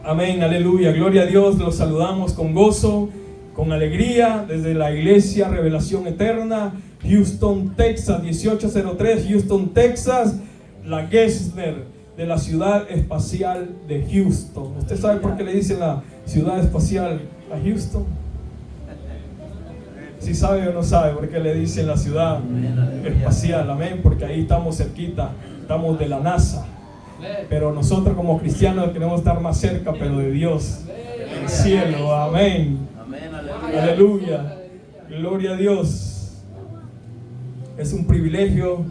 Amén, aleluya, gloria a Dios. Los saludamos con gozo, con alegría, desde la iglesia Revelación Eterna, Houston, Texas, 1803, Houston, Texas, la Gessner de la ciudad espacial de Houston. ¿Usted sabe por qué le dicen la ciudad espacial a Houston? Si sabe o no sabe por qué le dicen la ciudad espacial, amén, porque ahí estamos cerquita, estamos de la NASA. Pero nosotros como cristianos queremos estar más cerca, pero de Dios, el cielo, amén. Aleluya, gloria a Dios. Es un privilegio,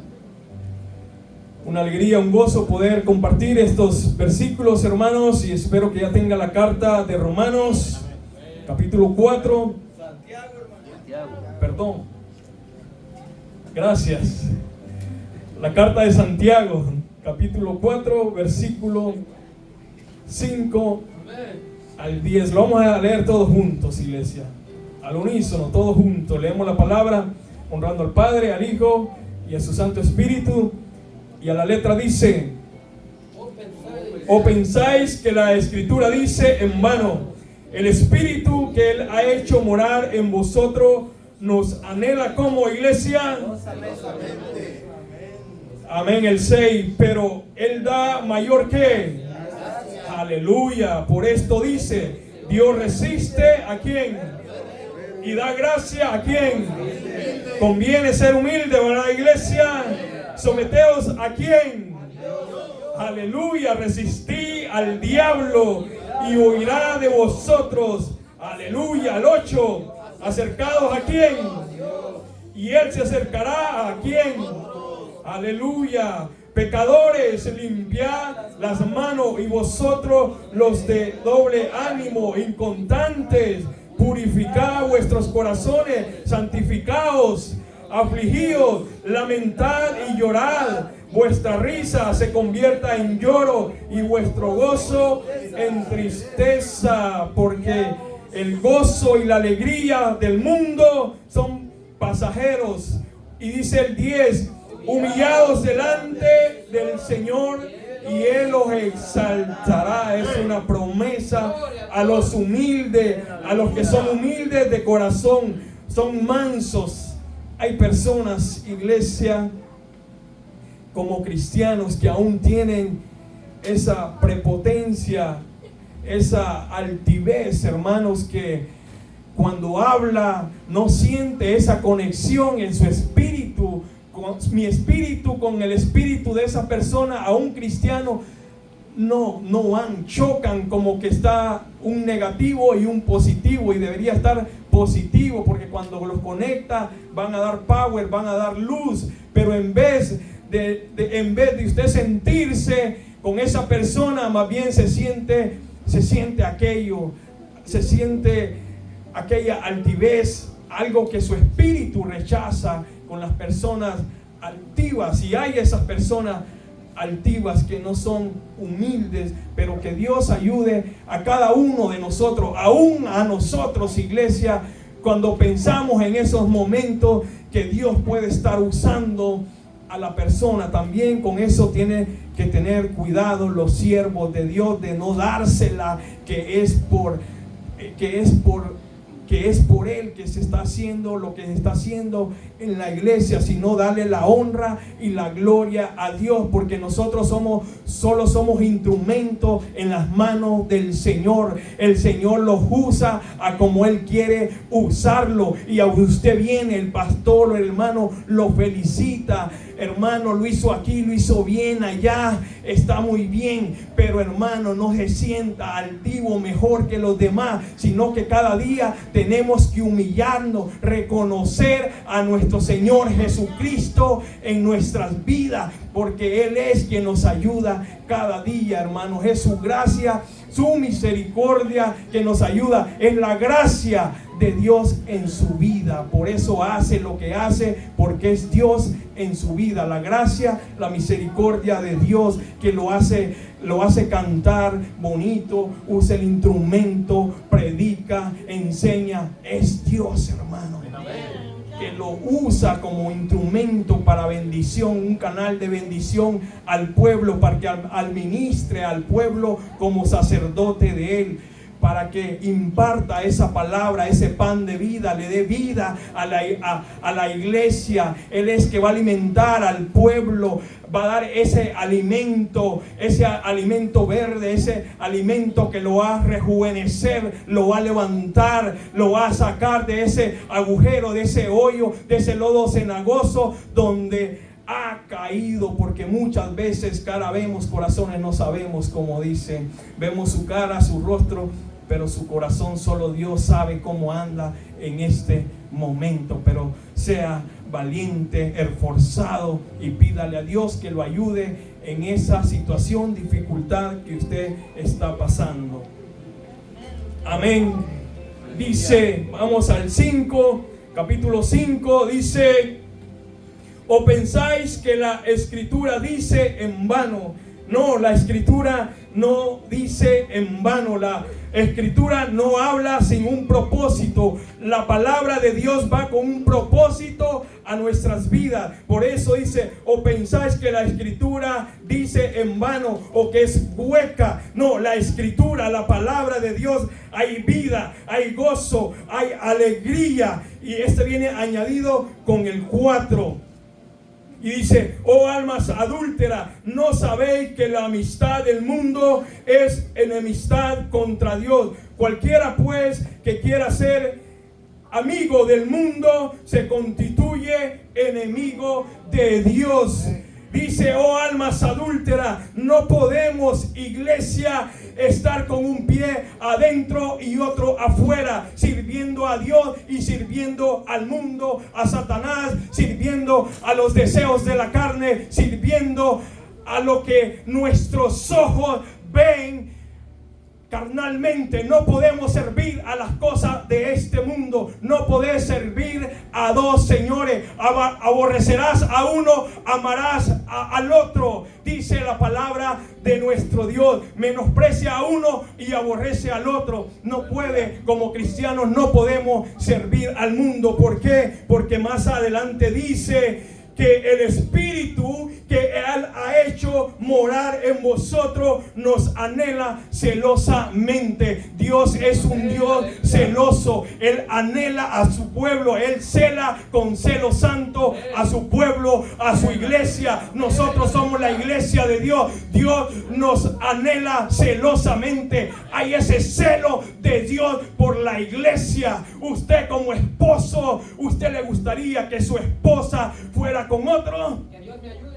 una alegría, un gozo poder compartir estos versículos, hermanos, y espero que ya tenga la carta de Romanos, capítulo 4. Perdón. Gracias. La carta de Santiago, capítulo 4, versículo 5 al 10. Lo vamos a leer todos juntos, iglesia. Al unísono, todos juntos. Leemos la palabra, honrando al Padre, al Hijo y a su Santo Espíritu. Y a la letra dice: ¿O pensáis que la Escritura dice en vano, el Espíritu que Él ha hecho morar en vosotros nos anhela como iglesia? Amén, el 6. Pero Él da mayor que. Aleluya. Por esto dice: Dios resiste a quien y da gracia a quien. Conviene ser humilde, ¿verdad, iglesia? Someteos a quien. Aleluya. Resistí al diablo y huirá de vosotros. Aleluya. Al 8. Acercados a quién, y Él se acercará a quién. Aleluya. Pecadores, limpiad las manos, y vosotros los de doble ánimo, inconstantes, purificad vuestros corazones, santificaos, afligidos, lamentad y llorad. Vuestra risa se convierta en lloro y vuestro gozo en tristeza, porque el gozo y la alegría del mundo son pasajeros. Y dice el 10: humillados delante del Señor y Él los exaltará. Es una promesa a los humildes, a los que son humildes de corazón, son mansos. Hay personas, iglesia, como cristianos, que aún tienen esa prepotencia, esa altivez, hermanos, que cuando habla no siente esa conexión en su espíritu, con mi espíritu, con el espíritu de esa persona. A un cristiano no van, chocan, como que está un negativo y un positivo, y debería estar positivo, porque cuando los conecta van a dar power, van a dar luz. Pero en vez de usted sentirse con esa persona, más bien se siente aquella altivez, algo que su espíritu rechaza con las personas altivas. Y hay esas personas altivas que no son humildes, pero que Dios ayude a cada uno de nosotros, aún a nosotros, iglesia, cuando pensamos en esos momentos que Dios puede estar usando a la persona. También con eso tiene que tener cuidado los siervos de Dios, de no dársela que es por Él que se está haciendo lo que se está haciendo en la iglesia, sino darle la honra y la gloria a Dios, porque nosotros solo somos instrumentos en las manos del Señor. El Señor los usa a como Él quiere usarlo, y a usted viene, el pastor o el hermano lo felicita: hermano, lo hizo aquí, lo hizo bien allá, está muy bien. Pero hermano, no se sienta altivo, mejor que los demás, sino que cada día tenemos que humillarnos, reconocer a nuestro Señor Jesucristo en nuestras vidas, porque Él es quien nos ayuda cada día, hermanos. Es su gracia, su misericordia que nos ayuda. Es la gracia de Dios en su vida. Por eso hace lo que hace, porque es Dios en su vida. La gracia, la misericordia de Dios que lo hace cantar bonito, usa el instrumento, predica, enseña. Es Dios, hermano. que lo usa como instrumento para bendición, un canal de bendición al pueblo, para que administre al pueblo como sacerdote de él, para que imparta esa palabra, ese pan de vida, le dé vida a la iglesia. Él es que va a alimentar al pueblo, va a dar ese alimento verde, ese alimento que lo va a rejuvenecer, lo va a levantar, lo va a sacar de ese agujero, de ese hoyo, de ese lodo cenagoso donde ha caído, porque muchas veces cara vemos, corazones no sabemos, como dice. Vemos su cara, su rostro, pero su corazón solo Dios sabe cómo anda en este momento. Pero sea valiente, esforzado, y pídale a Dios que lo ayude en esa situación, dificultad que usted está pasando. Amén. Dice, vamos al 5, capítulo 5, dice: ¿o pensáis que la Escritura dice en vano? No, la Escritura no dice en vano. La Escritura no habla sin un propósito. La palabra de Dios va con un propósito a nuestras vidas. Por eso dice: ¿o pensáis que la Escritura dice en vano, o que es hueca? No, la Escritura, la palabra de Dios, hay vida, hay gozo, hay alegría. Y este viene añadido con el 4. Y dice: oh almas adúlteras, ¿no sabéis que la amistad del mundo es enemistad contra Dios? Cualquiera pues que quiera ser amigo del mundo se constituye enemigo de Dios. Dice: oh almas adúlteras, no podemos, iglesia, estar con un pie adentro y otro afuera, sirviendo a Dios y sirviendo al mundo, a Satanás, sirviendo a los deseos de la carne, sirviendo a lo que nuestros ojos ven carnalmente. No podemos servir a las cosas de este mundo. No podés servir a dos señores. Aborrecerás a uno, amarás al otro. Dice la palabra de nuestro Dios: menosprecia a uno y aborrece al otro. No puede, como cristianos no podemos servir al mundo. ¿Por qué? Porque más adelante dice que el Espíritu que Él ha hecho morar en vosotros nos anhela celosamente. Dios es un Dios celoso. Él anhela a su pueblo. Él cela con celo santo a su pueblo, a su iglesia. Nosotros somos la iglesia de Dios. Dios nos anhela celosamente. Hay ese celo de Dios por la iglesia. Usted como esposo, ¿usted le gustaría que su esposa fuera con otro? Que Dios me ayude.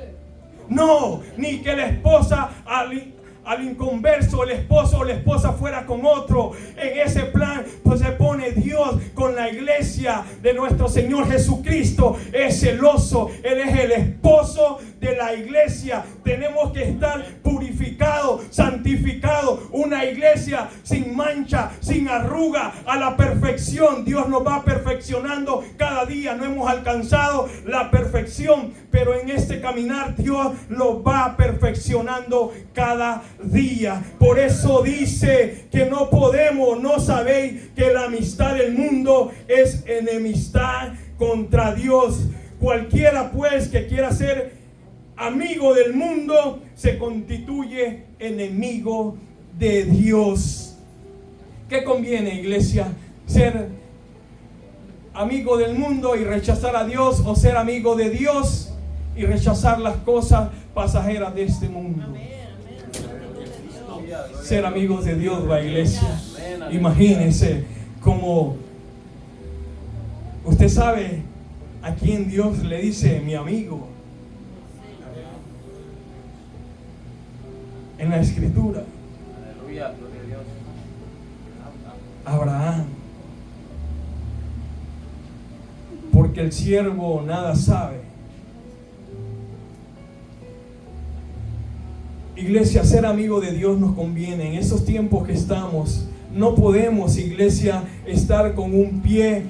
No, ni que la esposa al inconverso, el esposo o la esposa fuera con otro. En ese plan pues se pone Dios con la iglesia de nuestro Señor Jesucristo. Es celoso. Él es el esposo de la iglesia. Tenemos que estar purificados, santificados. Una iglesia sin mancha, sin arruga, a la perfección. Dios nos va perfeccionando cada día. No hemos alcanzado la perfección, pero en este caminar Dios lo va perfeccionando cada día. Por eso dice que no podemos, no sabéis que la amistad del mundo es enemistad contra Dios. Cualquiera pues que quiera ser amigo del mundo se constituye enemigo de Dios. ¿Qué conviene, iglesia? ¿Ser amigo del mundo y rechazar a Dios, o ser amigo de Dios y rechazar las cosas pasajeras de este mundo? Ser amigos de Dios, la iglesia. Imagínense como usted sabe a quién Dios le dice mi amigo en la Escritura. Aleluya, gloria a Dios. Abraham. Porque el siervo nada sabe. Iglesia, ser amigo de Dios nos conviene. En esos tiempos que estamos, no podemos, iglesia, estar con un pie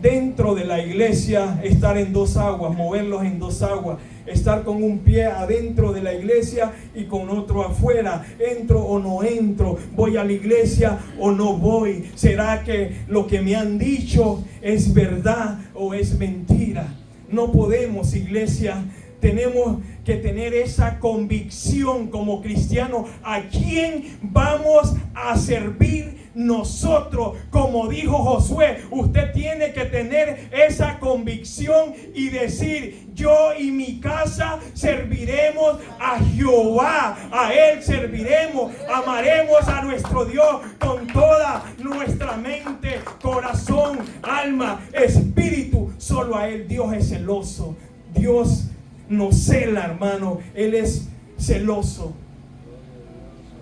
dentro de la iglesia, estar en dos aguas, moverlos en dos aguas. estar con un pie adentro de la iglesia y con otro afuera. ¿Entro o no entro? ¿Voy a la iglesia o no voy? ¿Será que lo que me han dicho es verdad o es mentira? No podemos, iglesia. Tenemos que tener esa convicción como cristianos. ¿A quién vamos a servir nosotros? Como dijo Josué, usted tiene que tener esa convicción y decir: yo y mi casa serviremos a Jehová. A Él serviremos, amaremos a nuestro Dios con toda nuestra mente, corazón, alma, espíritu. Solo a Él Dios es celoso. Dios no cela, hermano. Él es celoso.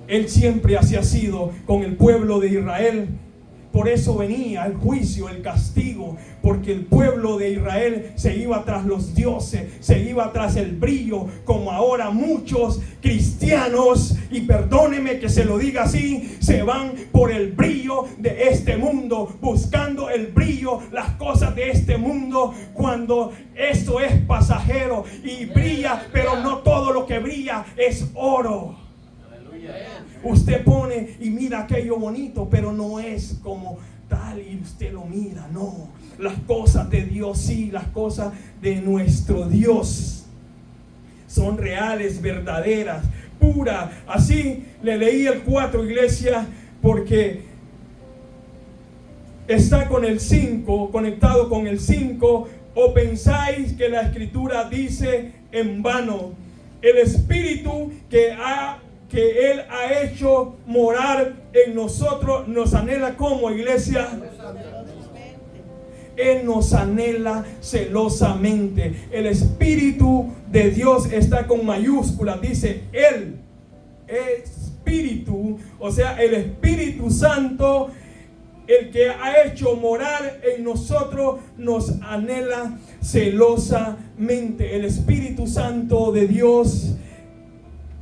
Él siempre así ha sido con el pueblo de Israel. Por eso venía el juicio, el castigo, porque el pueblo de Israel se iba tras los dioses, se iba tras el brillo, como ahora muchos cristianos, y perdóneme que se lo diga así, se van por el brillo de este mundo, buscando el brillo, las cosas de este mundo, cuando esto es pasajero y brilla, pero no todo lo que brilla es oro. Usted pone y mira aquello bonito, pero no es como tal y usted lo mira. No, las cosas de Dios sí, las cosas de nuestro Dios son reales, verdaderas, puras. Así le leí el 4, iglesia, porque está con el 5, conectado con el 5. ¿O pensáis que la escritura dice en vano? El Espíritu que Él ha hecho morar en nosotros nos anhela como, iglesia. Él nos anhela celosamente. El Espíritu de Dios está con mayúsculas. Dice el Espíritu, o sea, el Espíritu Santo, el que ha hecho morar en nosotros, nos anhela celosamente. El Espíritu Santo de Dios,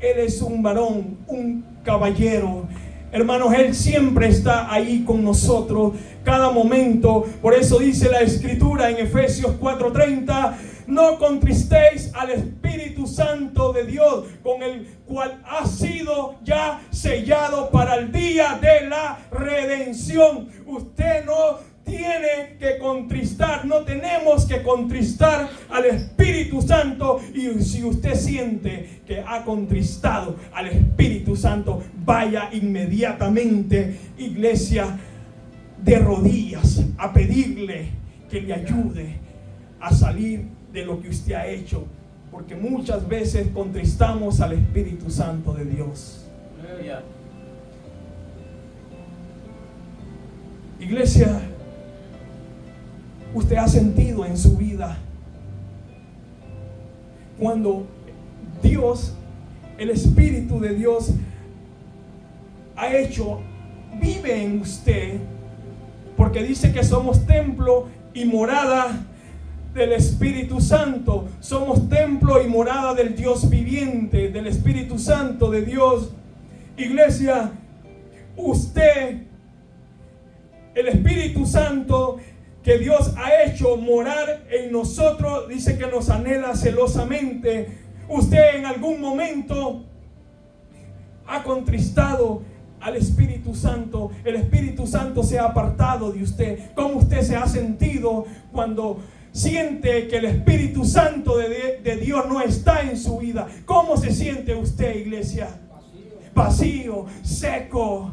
Él es un varón, un caballero. Hermanos, Él siempre está ahí con nosotros, cada momento. Por eso dice la Escritura en Efesios 4:30: no contristéis al Espíritu Santo de Dios, con el cual ha sido ya sellado para el día de la redención. Usted no tiene que contristar, no tenemos que contristar al Espíritu Santo. Y si usted siente que ha contristado al Espíritu Santo, vaya inmediatamente, iglesia, de rodillas a pedirle que le ayude a salir de lo que usted ha hecho, porque muchas veces contristamos al Espíritu Santo de Dios. Iglesia, usted ha sentido en su vida cuando Dios, el Espíritu de Dios, vive en usted, porque dice que somos templo y morada del Espíritu Santo. Somos templo y morada del Dios viviente, del Espíritu Santo de Dios. Iglesia, usted, el Espíritu Santo que Dios ha hecho morar en nosotros, dice que nos anhela celosamente. Usted en algún momento ha contristado al Espíritu Santo. El Espíritu Santo se ha apartado de usted. ¿Cómo usted se ha sentido cuando siente que el Espíritu Santo de Dios no está en su vida? ¿Cómo se siente usted, iglesia? Vacío, seco.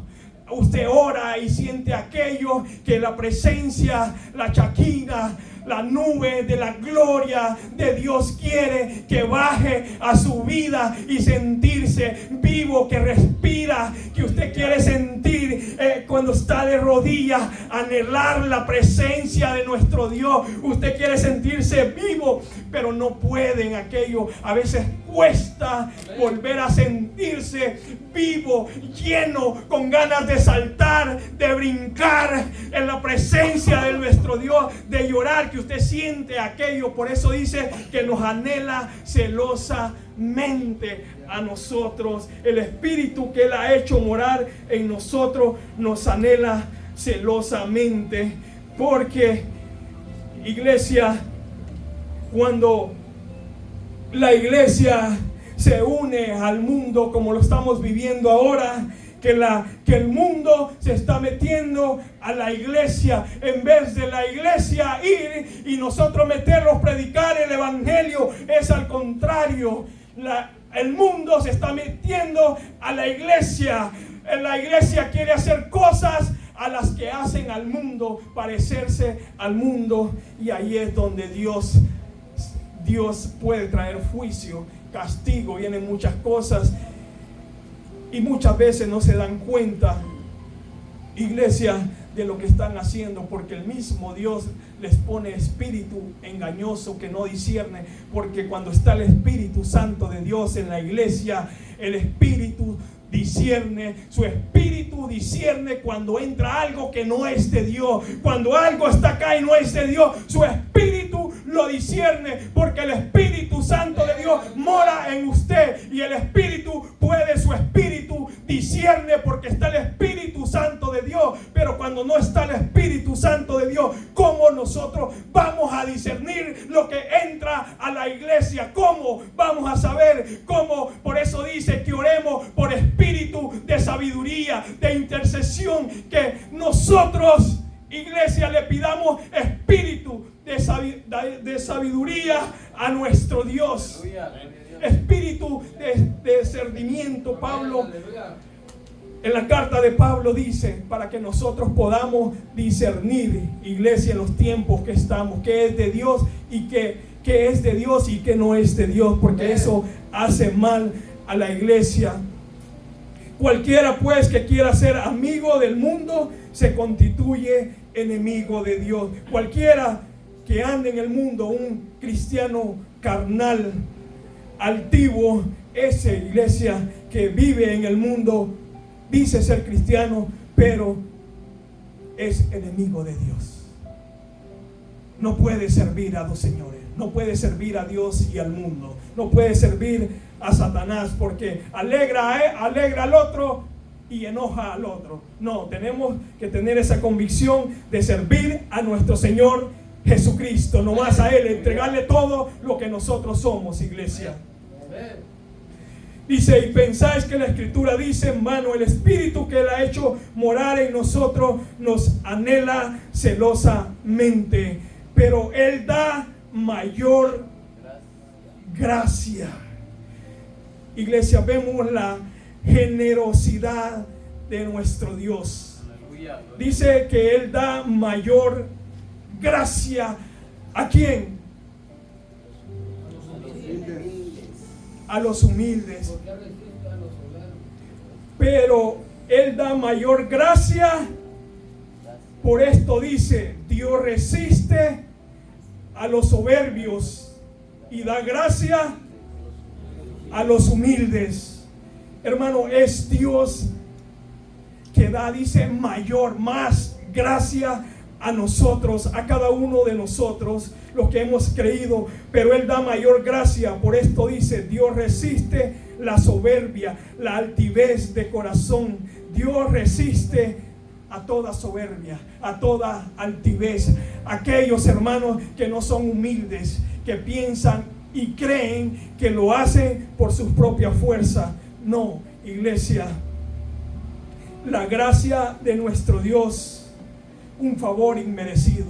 Usted ora y siente aquello que la presencia, la Shekinah, la nube de la gloria de Dios quiere que baje a su vida y sentirse vivo, que respira, que usted quiere sentir cuando está de rodillas, anhelar la presencia de nuestro Dios. Usted quiere sentirse vivo, pero no puede en aquello. A veces cuesta volver a sentirse vivo, lleno, con ganas de saltar, de brincar en la presencia de nuestro Dios, de llorar, que usted siente aquello. Por eso dice que nos anhela celosamente a nosotros. El Espíritu que Él ha hecho morar en nosotros nos anhela celosamente, porque, iglesia, cuando la iglesia se une al mundo como lo estamos viviendo ahora, que el mundo se está metiendo a la iglesia, en vez de la iglesia ir y nosotros meterlos, predicar el evangelio, es al contrario. El mundo se está metiendo a la iglesia. La iglesia quiere hacer cosas a las que hacen al mundo, parecerse al mundo, y ahí es donde Dios puede traer juicio, castigo, vienen muchas cosas. Y muchas veces no se dan cuenta, iglesia, de lo que están haciendo, porque el mismo Dios les pone espíritu engañoso que no discierne, porque cuando está el Espíritu Santo de Dios en la iglesia, el Espíritu discierne, su espíritu discierne cuando entra algo que no es de Dios. Cuando algo está acá y no es de Dios, su espíritu lo discierne, porque el Espíritu Santo de Dios mora en usted, y el espíritu su espíritu discierne porque está el Espíritu Santo de Dios. Pero cuando no está el Espíritu Santo de Dios, ¿cómo nosotros vamos a discernir lo que entra a la iglesia? ¿Cómo vamos a saber? ¿Cómo? Por eso dice que oremos por espíritu de sabiduría, de intercesión, que nosotros, iglesia, le pidamos espíritu de sabiduría a nuestro Dios. Espíritu de discernimiento. Pablo, en la carta de Pablo dice, para que nosotros podamos discernir, iglesia, en los tiempos que estamos, qué es de Dios y qué es de Dios y qué no es de Dios, porque eso hace mal a la iglesia. Cualquiera pues que quiera ser amigo del mundo se constituye enemigo de Dios. Cualquiera que ande en el mundo, un cristiano carnal, altivo, esa iglesia que vive en el mundo, dice ser cristiano, pero es enemigo de Dios. No puede servir a dos señores, no puede servir a Dios y al mundo, no puede servir a Satanás, porque alegra al otro y enoja al otro. No, tenemos que tener esa convicción de servir a nuestro Señor Jesucristo, nomás a Él, entregarle todo lo que nosotros somos, iglesia. Dice, y pensáis que la Escritura dice, en vano el Espíritu que Él ha hecho morar en nosotros nos anhela celosamente, pero Él da mayor gracia. Iglesia, vemos la generosidad de nuestro Dios. Dice que Él da mayor gracia. ¿A quién? A los humildes. Pero Él da mayor gracia. Por esto dice, Dios resiste a los soberbios y da gracia a los humildes. Hermano, es Dios que da, dice, mayor, más gracia a nosotros, a cada uno de nosotros, los que hemos creído, pero Él da mayor gracia. Por esto dice, Dios resiste la soberbia, la altivez de corazón. Dios resiste a toda soberbia, a toda altivez. Aquellos hermanos que no son humildes, que piensan y creen que lo hacen por sus propias fuerzas. No, iglesia, la gracia de nuestro Dios, un favor inmerecido.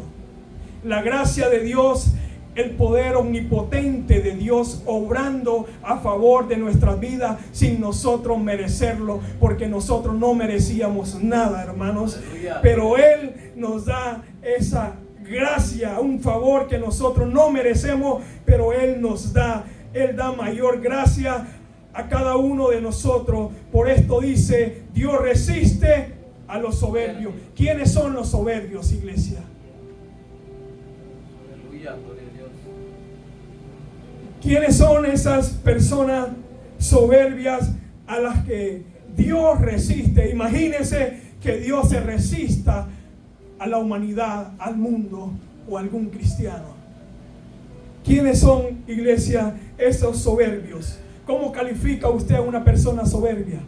La gracia de Dios, el poder omnipotente de Dios obrando a favor de nuestras vidas sin nosotros merecerlo, porque nosotros no merecíamos nada, hermanos. Pero Él nos da esa gracia, un favor que nosotros no merecemos, pero Él nos da. Él da mayor gracia a cada uno de nosotros. Por esto dice, Dios resiste a los soberbios. ¿Quiénes son los soberbios, iglesia? Aleluya, gloria a Dios. ¿Quiénes son esas personas soberbias a las que Dios resiste? Imagínense que Dios se resista a la humanidad, al mundo o a algún cristiano. ¿Quiénes son, iglesia, esos soberbios? ¿Cómo califica usted a una persona soberbia?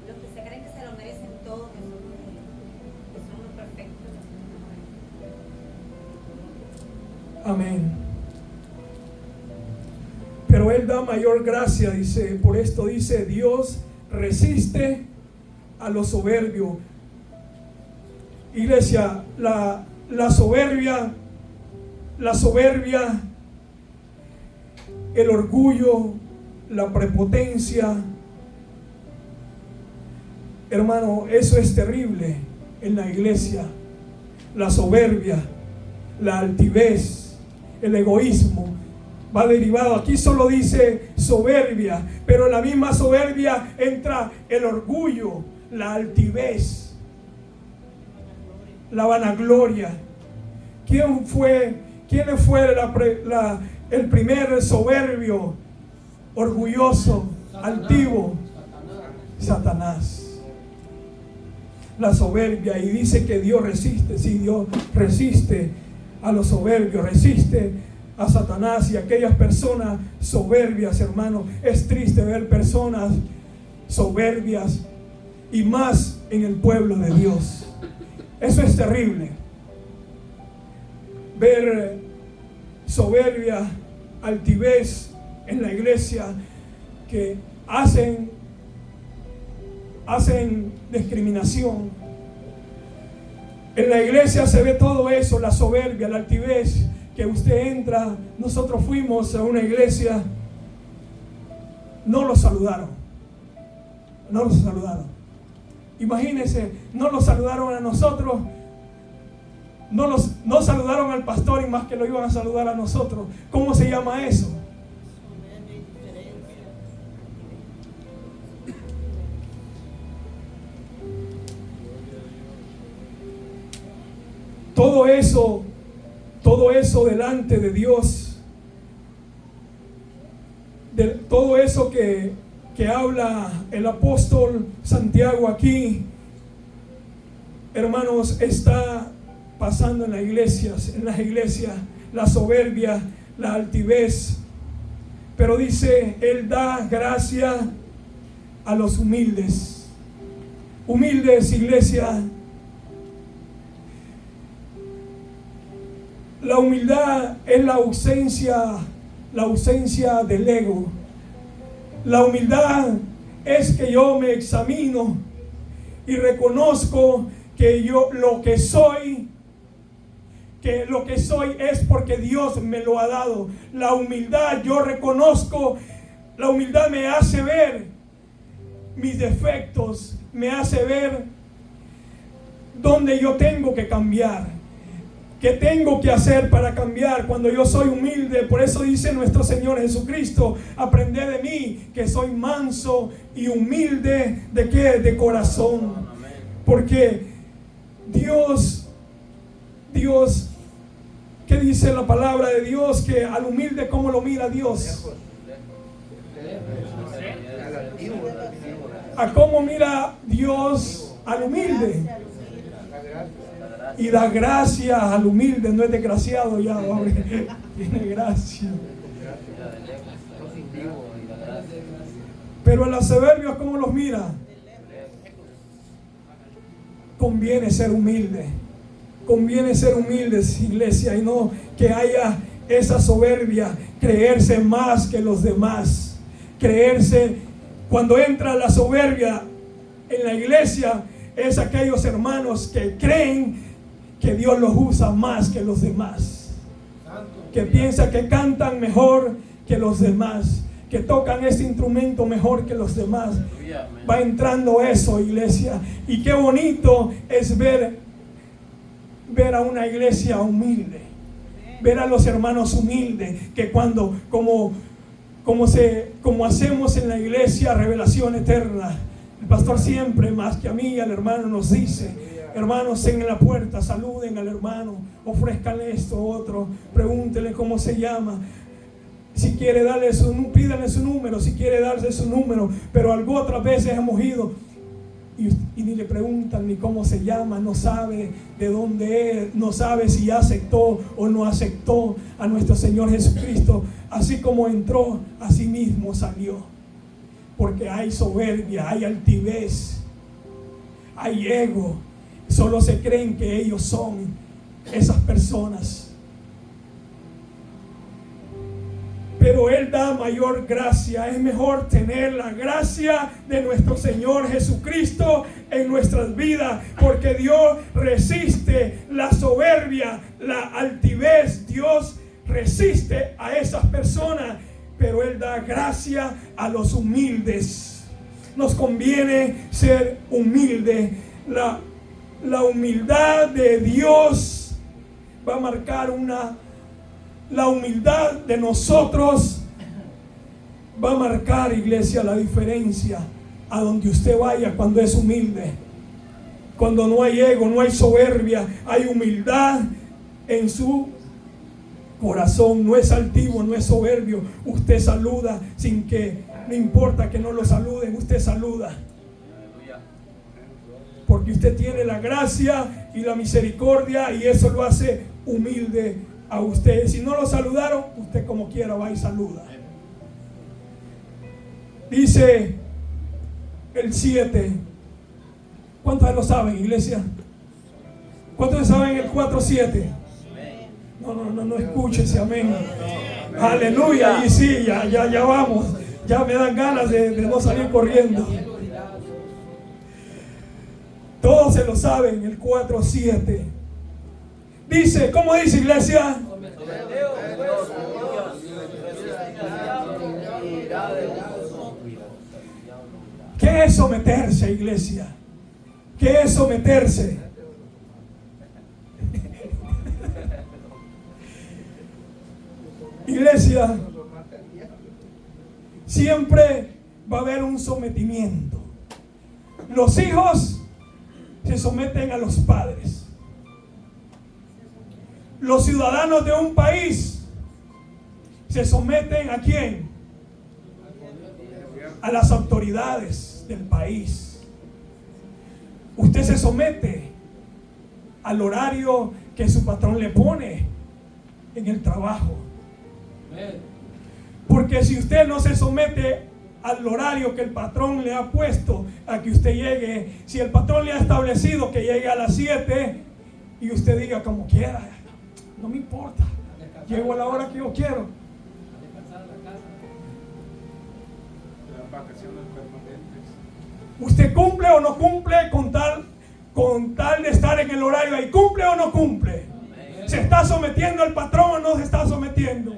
Los que se creen que se lo merecen todo, que son los perfectos. Amén. Pero Él da mayor gracia, dice. Por esto dice: Dios resiste a los soberbios. Iglesia, la soberbia, el orgullo, la prepotencia, hermano, eso es terrible en la iglesia. La soberbia, la altivez, el egoísmo va derivado. Aquí solo dice soberbia, pero en la misma soberbia entra el orgullo, la altivez, la vanagloria. ¿Quién fue el primer soberbio, orgulloso, altivo? Satanás. La soberbia, y dice que Dios resiste. Si Dios resiste a los soberbios, resiste a Satanás y a aquellas personas soberbias, hermano. Es triste ver personas soberbias, y más en el pueblo de Dios. Eso es terrible. Ver soberbia, altivez en la iglesia, que hacen discriminación. En la iglesia se ve todo eso, la soberbia, la altivez, que usted entra. Nosotros fuimos a una iglesia, no los saludaron. Imagínense, no nos saludaron a nosotros, no saludaron al pastor, y más que lo iban a saludar a nosotros. ¿Cómo se llama eso? Todo eso delante de Dios, todo eso que habla el apóstol Santiago aquí, hermanos, está pasando en las iglesias, la soberbia, la altivez. Pero dice, Él da gracia a los humildes. Humildes, iglesia. La humildad es la ausencia del ego. La humildad es que yo me examino y reconozco que lo que soy es porque Dios me lo ha dado. La humildad, yo reconozco, la humildad me hace ver mis defectos, me hace ver dónde yo tengo que cambiar. ¿Qué tengo que hacer para cambiar cuando yo soy humilde? Por eso dice nuestro Señor Jesucristo: aprended de mí, que soy manso y humilde. ¿De qué? De corazón. Porque Dios, ¿qué dice la palabra de Dios? Que al humilde, ¿cómo lo mira Dios? ¿A cómo mira Dios al humilde? Y da gracia al humilde. No es desgraciado ya, hombre. Tiene gracia. Pero a los soberbios, ¿cómo los mira? Conviene ser humilde. Conviene ser humildes, iglesia, y no que haya esa soberbia, creerse más que los demás. Creerse, cuando entra la soberbia en la iglesia, es aquellos hermanos que creen que Dios los usa más que los demás, que piensan que cantan mejor que los demás, que tocan ese instrumento mejor que los demás. Va entrando eso, iglesia, y qué bonito es ver a una iglesia humilde, ver a los hermanos humildes, que cuando como hacemos en la iglesia Revelación Eterna, el pastor siempre, más que a mí, al hermano nos dice: hermanos, en la puerta, saluden al hermano, ofrézcanle esto, otro, pregúntenle cómo se llama. Si quiere darle pídanle su número, si quiere darle su número. Pero algo otras veces hemos ido y ni le preguntan ni cómo se llama, no sabe de dónde es, no sabe si aceptó o no aceptó a nuestro Señor Jesucristo. Así como entró, así mismo salió. Porque hay soberbia, hay altivez, hay ego. Solo se creen que ellos son esas personas. pero Él da mayor gracia. Es mejor tener la gracia de nuestro Señor Jesucristo en nuestras vidas, porque Dios resiste la soberbia, la altivez. Dios resiste a esas personas, pero Él da gracia a los humildes. Nos conviene ser humildes. La humildad de Dios va a marcar la humildad de nosotros va a marcar, iglesia, la diferencia a donde usted vaya cuando es humilde. Cuando no hay ego, no hay soberbia, hay humildad en su corazón. No es altivo, no es soberbio. Usted saluda sin que, no importa que no lo saluden, usted saluda. Porque usted tiene la gracia y la misericordia, y eso lo hace humilde a usted. Si no lo saludaron, usted como quiera va y saluda. Dice el 7. ¿Cuántos lo saben, iglesia? ¿Cuántos saben el 4:7? No escúchese, amén. Aleluya. Y sí, ya vamos. Ya me dan ganas de no salir corriendo. Todos se lo saben, el 4:7. Dice, ¿cómo dice, iglesia? ¿Qué es someterse, iglesia? ¿Qué es someterse? Iglesia, siempre va a haber un sometimiento. Los hijos se someten a los padres. Los ciudadanos de un país se someten ¿a quién? A las autoridades del país. Usted se somete al horario que su patrón le pone en el trabajo. Porque si usted no se somete al horario que el patrón le ha puesto a que usted llegue, si el patrón le ha establecido que llegue a las 7 y usted diga como quiera, no me importa, llego a la hora que yo quiero. ¿Usted cumple o no cumple con tal de estar en el horario ahí? ¿Cumple o no cumple? ¿Se está sometiendo al patrón o no se está sometiendo?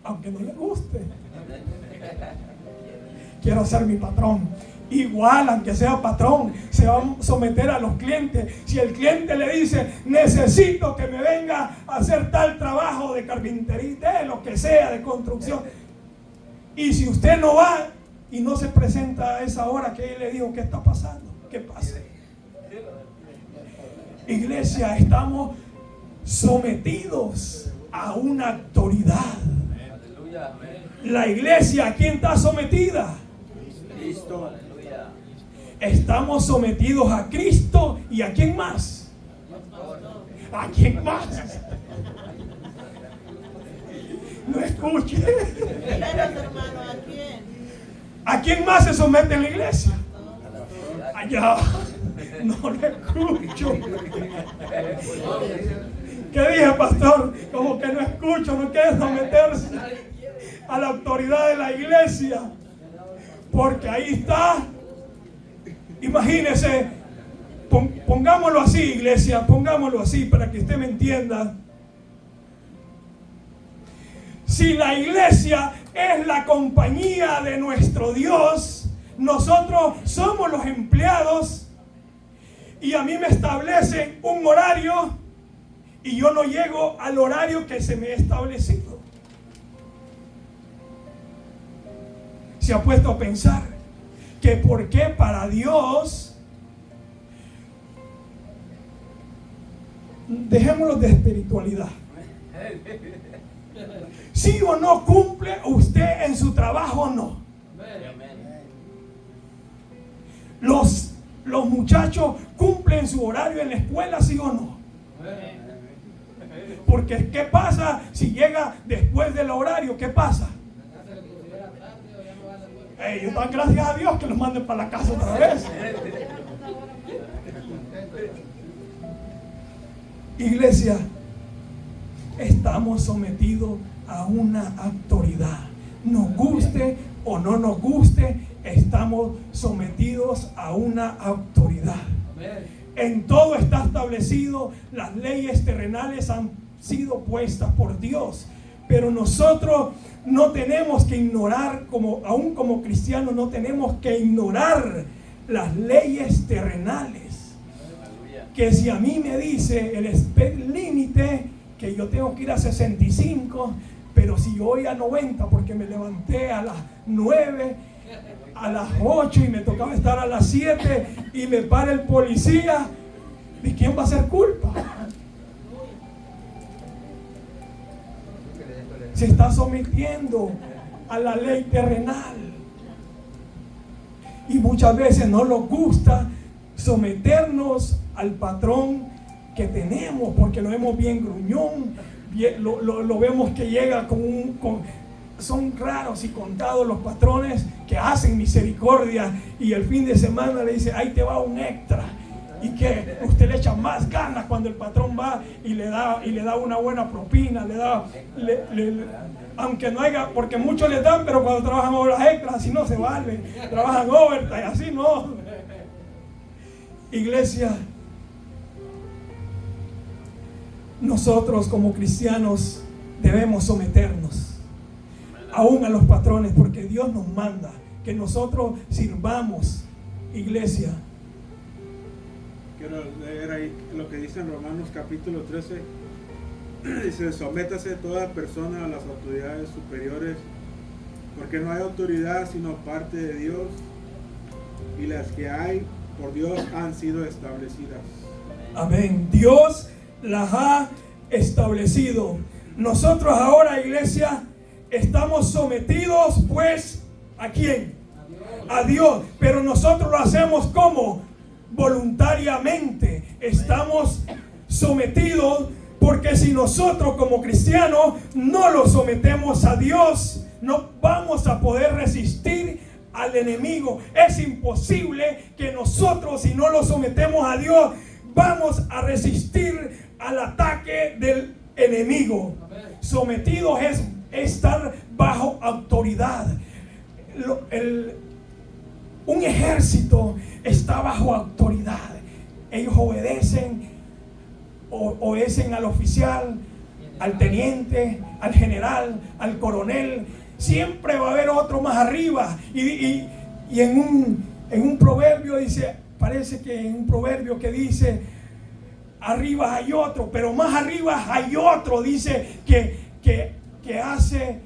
Aunque no le guste. Quiero ser mi patrón. Igual, aunque sea patrón, se va a someter a los clientes. Si el cliente le dice, necesito que me venga a hacer tal trabajo de carpintería, de lo que sea, de construcción, y si usted no va y no se presenta a esa hora que él le dijo, ¿qué está pasando? ¿Qué pasa? Iglesia, estamos sometidos a una autoridad. La iglesia, ¿a quién está sometida? Cristo. Estamos sometidos a Cristo. ¿Y a quién más? ¿A quién más? No escuche. ¿A quién más se somete en la iglesia? Allá. No le escucho. ¿Qué dije, pastor? Como que no escucho, no quiere someterse a la autoridad de la iglesia. Porque ahí está. Imagínese, pongámoslo así, iglesia, pongámoslo así para que usted me entienda. Si la iglesia es la compañía de nuestro Dios, nosotros somos los empleados, y a mí me establecen un horario y yo no llego al horario que se me ha establecido. ¿Se ha puesto a pensar que por qué para Dios, dejémoslo de espiritualidad, sí o no cumple usted en su trabajo o no? Los muchachos cumplen su horario en la escuela, sí o no? Porque ¿qué pasa si llega después del horario? ¿Qué pasa? Ellos dan gracias a Dios que los manden para la casa otra vez. Iglesia, estamos sometidos a una autoridad. Nos guste o no nos guste, estamos sometidos a una autoridad. En todo está establecido, las leyes terrenales han sido puestas por Dios, pero nosotros no tenemos que ignorar, aún como cristianos, no tenemos que ignorar las leyes terrenales. Que si a mí me dice el speed límite que yo tengo que ir a 65, pero si yo voy a 90 porque me levanté a las 9, a las 8 y me tocaba estar a las 7 y me para el policía, ¿de quién va a ser culpa? Se está sometiendo a la ley terrenal. Y muchas veces no nos gusta someternos al patrón que tenemos, porque lo vemos bien gruñón, lo vemos que llega son raros y contados los patrones que hacen misericordia y el fin de semana le dice, ahí te va un extra, y que usted le echa más ganas cuando el patrón va y le da una buena propina, aunque no haya, porque muchos les dan, pero cuando trabajan horas extras así no se vale, trabajan overtime, así no. Iglesia, nosotros como cristianos debemos someternos aún a los patrones, porque Dios nos manda que nosotros sirvamos. Iglesia, quiero leer ahí lo que dice en Romanos capítulo 13. Dice, sométase toda persona a las autoridades superiores, porque no hay autoridad sino parte de Dios, y las que hay por Dios han sido establecidas. Amén. Dios las ha establecido. Nosotros ahora, iglesia, estamos sometidos, pues, ¿a quién? A Dios. Pero nosotros lo hacemos como voluntariamente. Estamos sometidos porque si nosotros como cristianos no lo sometemos a Dios, no vamos a poder resistir al enemigo. Es imposible que nosotros, si no lo sometemos a Dios, vamos a resistir al ataque del enemigo. Sometidos es estar bajo autoridad. Un ejército está bajo autoridad. Ellos obedecen al oficial, al teniente, al general, al coronel. Siempre va a haber otro más arriba. Y en un proverbio dice, parece que en un proverbio que dice, arriba hay otro, pero más arriba hay otro, dice que hace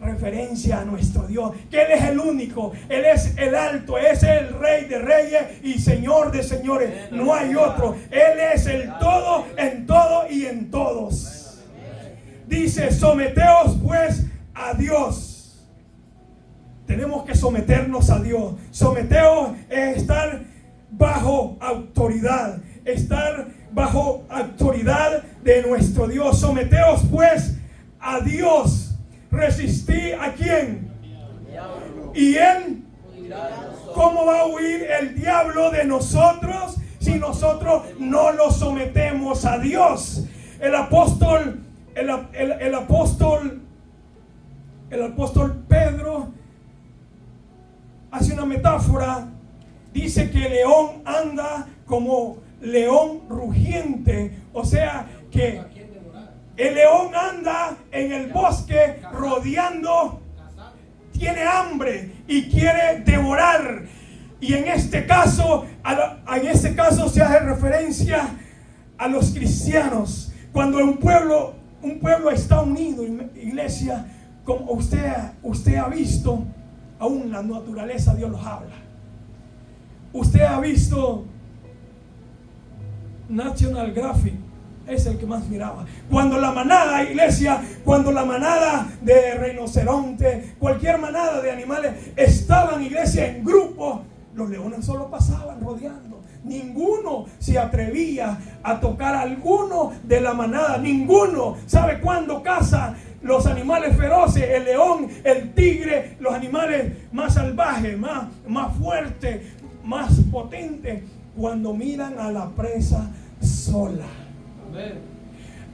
referencia a nuestro Dios, que Él es el único, Él es el alto, es el Rey de reyes y Señor de señores. No hay otro. Él es el todo, en todo y en todos. Dice, someteos pues a Dios. Tenemos que someternos a Dios. Someteos es estar bajo autoridad, estar bajo autoridad de nuestro Dios. Someteos pues a Dios. Resistí ¿a quién? Y Él, ¿cómo va a huir el diablo de nosotros si nosotros no lo sometemos a Dios? El apóstol Pedro hace una metáfora. Dice que el león anda como león rugiente. O sea que el león anda en el bosque rodeando, tiene hambre y quiere devorar. Y en este caso se hace referencia a los cristianos. Cuando un pueblo está unido, iglesia, como usted ha visto, aún la naturaleza Dios los habla. Usted ha visto National Geographic, es el que más miraba. Cuando la manada, iglesia, cuando la manada de rinoceronte, cualquier manada de animales estaban, iglesia, en grupo, los leones solo pasaban rodeando. Ninguno se atrevía a tocar a alguno de la manada. Ninguno. ¿Sabe cuándo caza los animales feroces? El león, el tigre, los animales más salvajes, más fuertes, más potentes, cuando miran a la presa sola.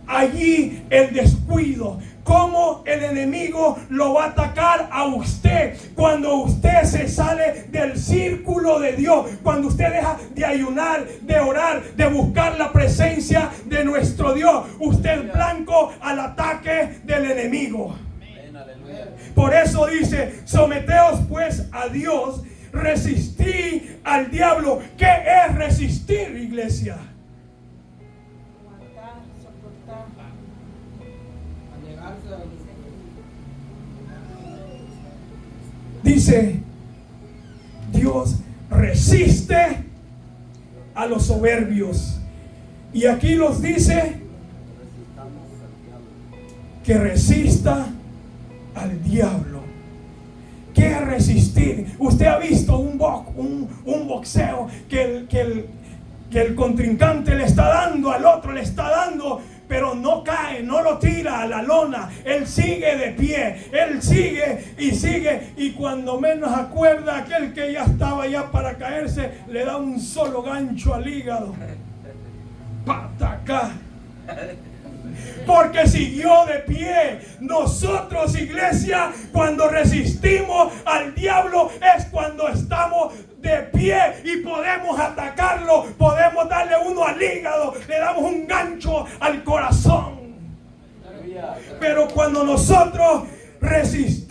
allí el descuido. Cómo el enemigo lo va a atacar a usted cuando usted se sale del círculo de Dios, cuando usted deja de ayunar, de orar, de buscar la presencia de nuestro Dios. Usted es blanco al ataque del enemigo. Por eso dice: someteos pues a Dios, resistí al diablo. ¿Qué es resistir, iglesia? Aguantar, soportar. Dice: Dios resiste a los soberbios. Y aquí nos dice que resista al diablo. ¿Qué es resistir? Usted ha visto un boxeo que el contrincante le está dando al otro, le está dando, pero no cae, no lo tira a la lona. Él sigue de pie, él sigue y sigue, y cuando menos acuerda, aquel que ya estaba ya para caerse, le da un solo gancho al hígado. Patacá. Porque siguió de pie. Nosotros, iglesia, cuando resistimos al diablo es cuando estamos de pie y podemos atacarlo, podemos darle uno al hígado, le damos un gancho al corazón. Pero cuando nosotros resistimí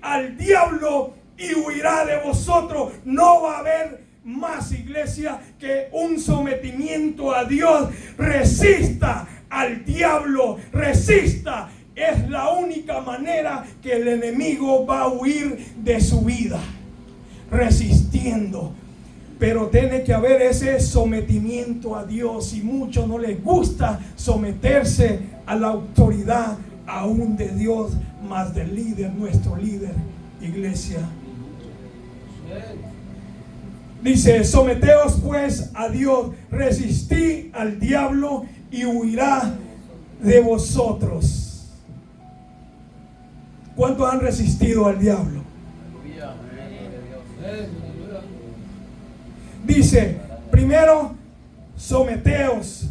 al diablo y huirá de vosotros. No va a haber más, iglesia, que un sometimiento a Dios. Resista al diablo, resista. Es la única manera que el enemigo va a huir de su vida, resistiendo. Pero tiene que haber ese sometimiento a Dios, y muchos no les gusta someterse a la autoridad aún de Dios, más del líder, nuestro líder, iglesia. Dice: someteos pues a Dios, resistí al diablo y huirá de vosotros. ¿Cuántos han resistido al diablo? Dice: primero, sometidos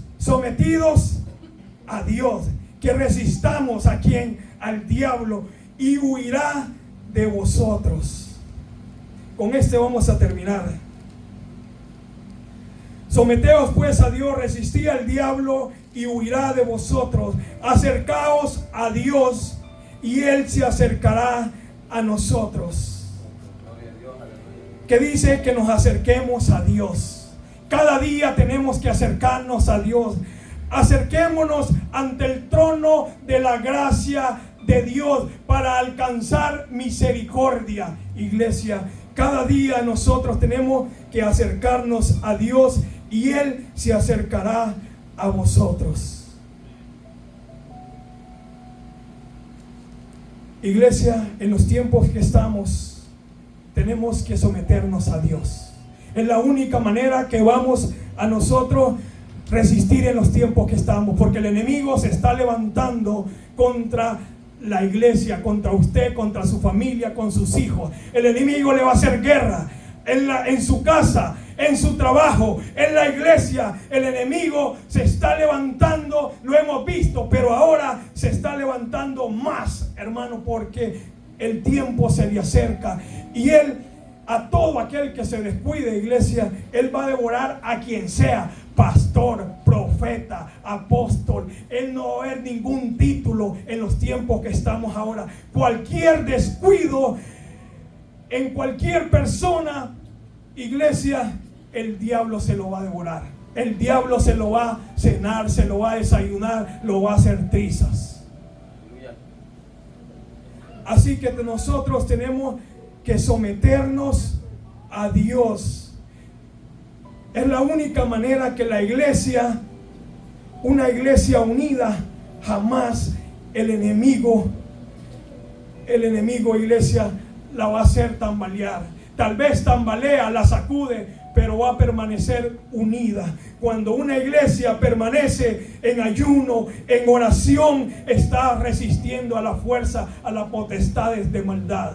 a Dios, que resistamos a quien, al diablo, y huirá de vosotros. Con este vamos a terminar. Someteos pues a Dios, resistid al diablo y huirá de vosotros. Acercaos a Dios y Él se acercará a nosotros. Que dice que nos acerquemos a Dios. Cada día tenemos que acercarnos a Dios. Acerquémonos ante el trono de la gracia de Dios para alcanzar misericordia, iglesia. Cada día nosotros tenemos que acercarnos a Dios y Él se acercará a vosotros. Iglesia, en los tiempos que estamos, tenemos que someternos a Dios. Es la única manera que vamos a nosotros resistir en los tiempos que estamos, porque el enemigo se está levantando contra la iglesia, contra usted, contra su familia, con sus hijos. El enemigo le va a hacer guerra en su casa, en su trabajo, en la iglesia. El enemigo se está levantando, lo hemos visto, pero ahora se está levantando más, hermano, porque el tiempo se le acerca. Y él, a todo aquel que se descuide, iglesia, él va a devorar a quien sea, pastor, profeta, apóstol. Él no va a ver ningún título en los tiempos que estamos ahora. Cualquier descuido en cualquier persona, iglesia, el diablo se lo va a devorar. El diablo se lo va a cenar, se lo va a desayunar, lo va a hacer trizas. Así que nosotros tenemos que someternos a Dios. Es la única manera que la iglesia, una iglesia unida, jamás el enemigo, iglesia, la va a hacer tambalear. Tal vez tambalea, la sacude, pero va a permanecer unida. Cuando una iglesia permanece en ayuno, en oración, está resistiendo a la fuerza, a las potestades de maldad.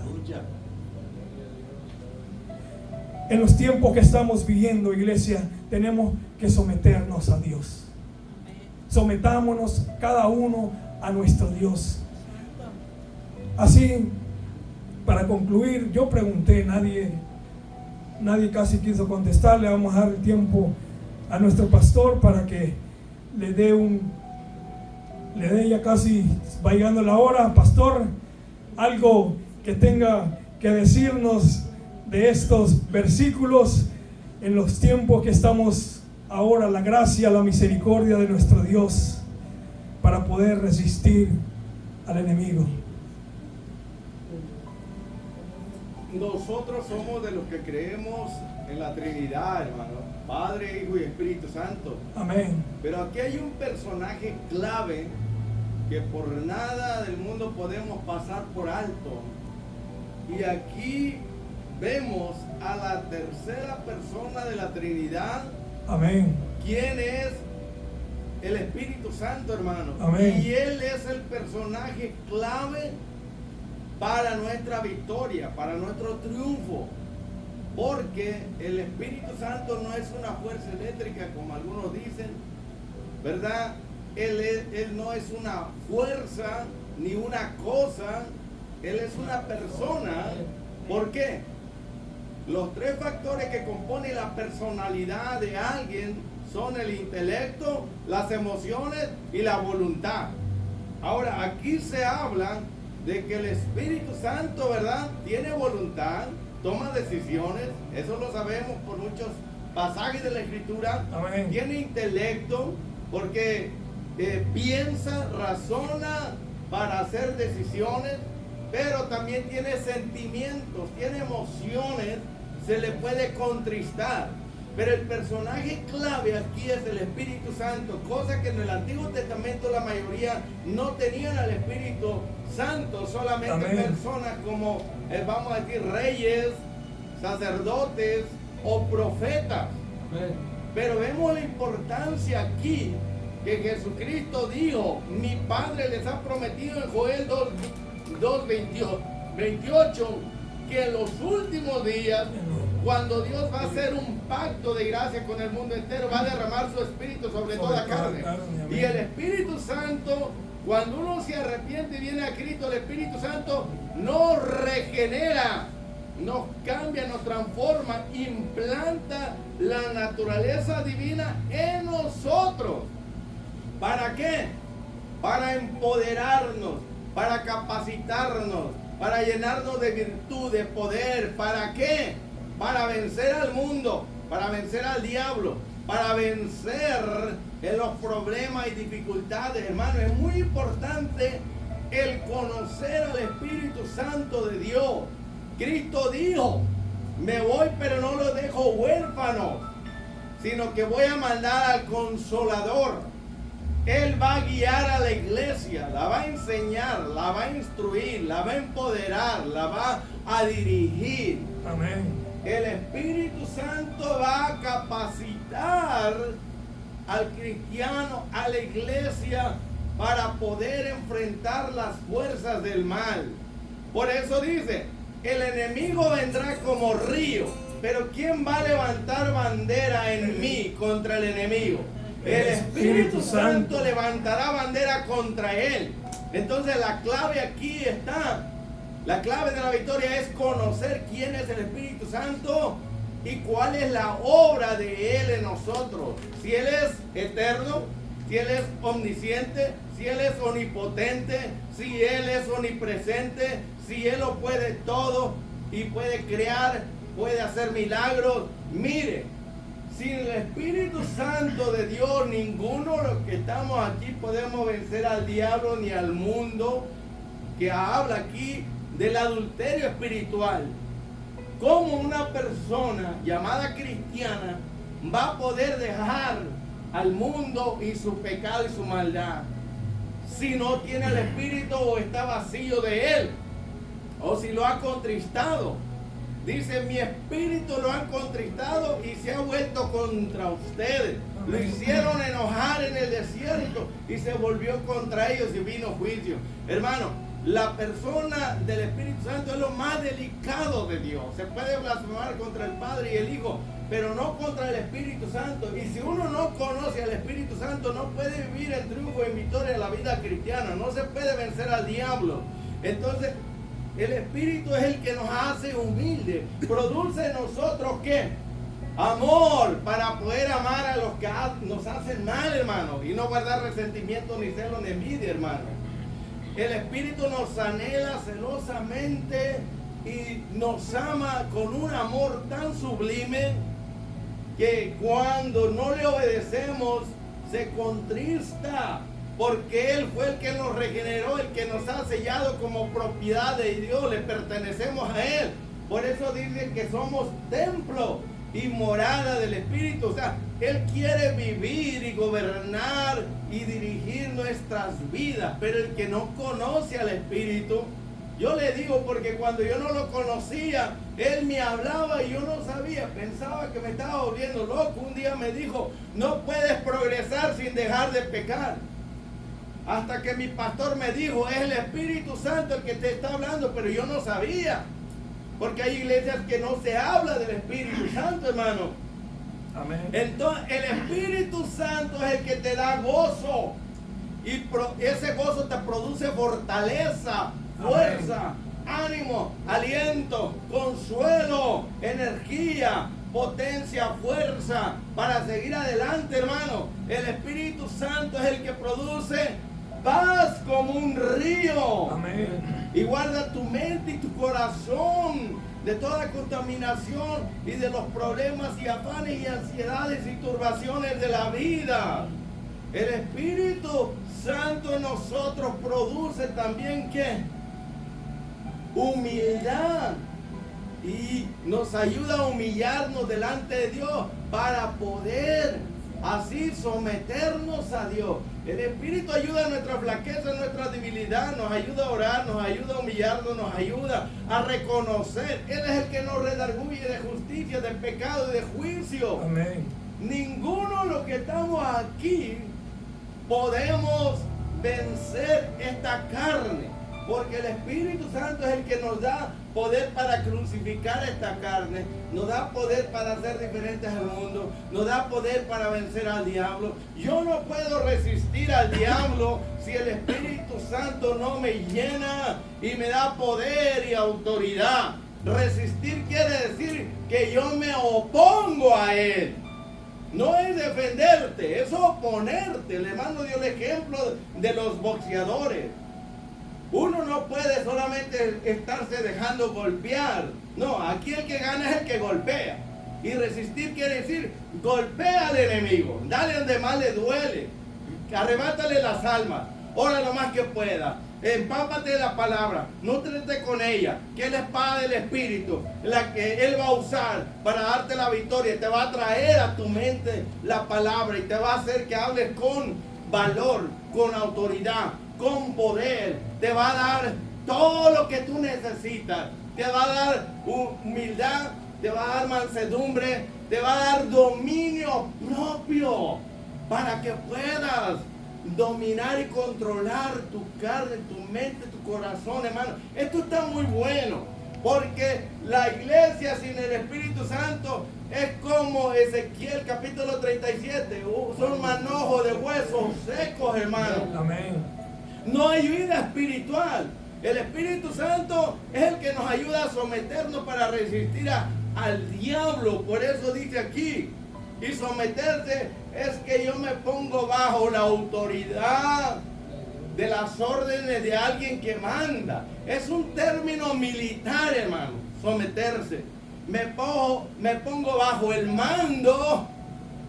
En los tiempos que estamos viviendo, iglesia, tenemos que someternos a Dios. sometámonos cada uno a nuestro Dios. Así, para concluir, yo pregunté, nadie casi quiso contestarle. Vamos a dar el tiempo a nuestro pastor para que le dé ya casi va llegando la hora. Pastor, algo que tenga que decirnos de estos versículos en los tiempos que estamos ahora, la gracia, la misericordia de nuestro Dios para poder resistir al enemigo. Nosotros somos de los que creemos en la Trinidad, hermano, Padre, Hijo y Espíritu Santo. Amén. Pero aquí hay un personaje clave que por nada del mundo podemos pasar por alto. Y aquí vemos a la tercera persona de la Trinidad. Amén. ¿Quién es? El Espíritu Santo, hermano. Amén. Y Él es el personaje clave para nuestra victoria, para nuestro triunfo. Porque el Espíritu Santo no es una fuerza eléctrica como algunos dicen, ¿verdad? Él no es una fuerza ni una cosa, Él es una persona. ¿Por qué? Los tres factores que componen la personalidad de alguien son el intelecto, las emociones y la voluntad. Ahora, aquí se habla de que el Espíritu Santo, ¿verdad?, tiene voluntad, toma decisiones, eso lo sabemos por muchos pasajes de la Escritura. Amén. Tiene intelecto porque piensa, razona para hacer decisiones, pero también tiene sentimientos, tiene emociones, se le puede contristar. Pero el personaje clave aquí es el Espíritu Santo, cosa que en el Antiguo Testamento la mayoría no tenían al Espíritu Santo, solamente Amén. personas como, vamos a decir, reyes, sacerdotes o profetas. Amén. Pero vemos la importancia aquí que Jesucristo dijo, mi Padre les ha prometido en Joel 2:28 que en los últimos días, cuando Dios va a hacer un pacto de gracia con el mundo entero, va a derramar su Espíritu sobre toda carne. Y el Espíritu Santo, cuando uno se arrepiente y viene a Cristo, el Espíritu Santo nos regenera, nos cambia, nos transforma, implanta la naturaleza divina en nosotros. ¿Para qué? Para empoderarnos, para capacitarnos, para llenarnos de virtud, de poder. ¿Para qué? Para vencer al mundo, para vencer al diablo, para vencer en los problemas y dificultades, hermano. Es muy importante el conocer al Espíritu Santo de Dios. Cristo dijo, me voy pero no los dejo huérfanos, sino que voy a mandar al Consolador. Él va a guiar a la iglesia, la va a enseñar, la va a instruir, la va a empoderar, la va a dirigir. Amén. El Espíritu Santo va a capacitar al cristiano, a la iglesia, para poder enfrentar las fuerzas del mal. Por eso dice, el enemigo vendrá como río, pero ¿quién va a levantar bandera en mí contra el enemigo? El Espíritu Santo levantará bandera contra él. Entonces la clave aquí está. La clave de la victoria es conocer quién es el Espíritu Santo y cuál es la obra de Él en nosotros. Si Él es eterno, si Él es omnisciente, si Él es omnipotente, si Él es omnipresente, si Él lo puede todo y puede crear, puede hacer milagros. Mire, sin el Espíritu Santo de Dios, ninguno de los que estamos aquí podemos vencer al diablo ni al mundo, que habla aquí del adulterio espiritual. ¿Cómo una persona llamada cristiana va a poder dejar al mundo y su pecado y su maldad si no tiene el Espíritu o está vacío de él, o si lo ha contristado? Dice, mi espíritu lo han contristado y se ha vuelto contra ustedes. Lo hicieron enojar en el desierto y se volvió contra ellos y vino juicio. Hermano, La persona del Espíritu Santo es lo más delicado de Dios. Se puede blasfemar contra el Padre y el Hijo, pero no contra el Espíritu Santo. Y si uno no conoce al Espíritu Santo, no puede vivir en triunfo y en victoria en la vida cristiana. No se puede vencer al diablo. Entonces, el Espíritu es el que nos hace humildes. Produce en nosotros, ¿qué? Amor, para poder amar a los que nos hacen mal, hermano. Y no guardar resentimiento, ni celo, ni envidia, hermano. El Espíritu nos anhela celosamente y nos ama con un amor tan sublime que cuando no le obedecemos se contrista, porque Él fue el que nos regeneró, el que nos ha sellado como propiedad de Dios, le pertenecemos a Él. Por eso dicen que somos templo y morada del Espíritu. O sea, Él quiere vivir y gobernar y dirigir nuestras vidas, pero el que no conoce al Espíritu, yo le digo, porque cuando yo no lo conocía, Él me hablaba y yo no sabía, pensaba que me estaba volviendo loco. Un día me dijo, no puedes progresar sin dejar de pecar. Hasta que mi pastor me dijo, es el Espíritu Santo el que te está hablando, pero yo no sabía. Porque hay iglesias que no se habla del Espíritu Santo, hermano. Amén. Entonces, el Espíritu Santo es el que te da gozo. Y ese gozo te produce fortaleza, fuerza, ánimo, aliento, consuelo, energía, potencia, fuerza para seguir adelante, hermano. El Espíritu Santo es el que produce paz como un río. Amén. Y guarda tu mente y tu corazón de toda contaminación y de los problemas y afanes y ansiedades y turbaciones de la vida. El Espíritu Santo en nosotros produce también ¿qué? Humildad. Y nos ayuda a humillarnos delante de Dios para poder así someternos a Dios. El Espíritu ayuda a nuestra flaqueza, a nuestra debilidad, nos ayuda a orar, nos ayuda a humillarnos, nos ayuda a reconocer. Él es el que nos redarguye de justicia, de pecado y de juicio. Amén. Ninguno de los que estamos aquí podemos vencer esta carne, porque el Espíritu Santo es el que nos da poder para crucificar esta carne, nos da poder para ser diferentes al mundo, nos da poder para vencer al diablo. Yo no puedo resistir al diablo si el Espíritu Santo no me llena y me da poder y autoridad. Resistir quiere decir que yo me opongo a él. No es defenderte, es oponerte. Le mando yo el ejemplo de los boxeadores. Uno no puede solamente estarse dejando golpear. No, aquí el que gana es el que golpea. Y resistir quiere decir, golpea al enemigo, dale donde más le duele, arrebátale las almas, ora lo más que pueda, empápate de la palabra, nútrete con ella, que es la espada del Espíritu, la que Él va a usar para darte la victoria. Te va a traer a tu mente la palabra y te va a hacer que hables con valor, con autoridad, con poder. Te va a dar todo lo que tú necesitas. Te va a dar humildad, te va a dar mansedumbre, te va a dar dominio propio para que puedas dominar y controlar tu carne, tu mente, tu corazón, hermano. Esto está muy bueno, porque la iglesia sin el Espíritu Santo es como Ezequiel capítulo 37, son manojos de huesos secos, hermano. Amén. No hay vida espiritual. El Espíritu Santo es el que nos ayuda a someternos para resistir al diablo. Por eso dice aquí, y someterse es que yo me pongo bajo la autoridad de las órdenes de alguien que manda. Es un término militar, hermano, someterse. Me pongo bajo el mando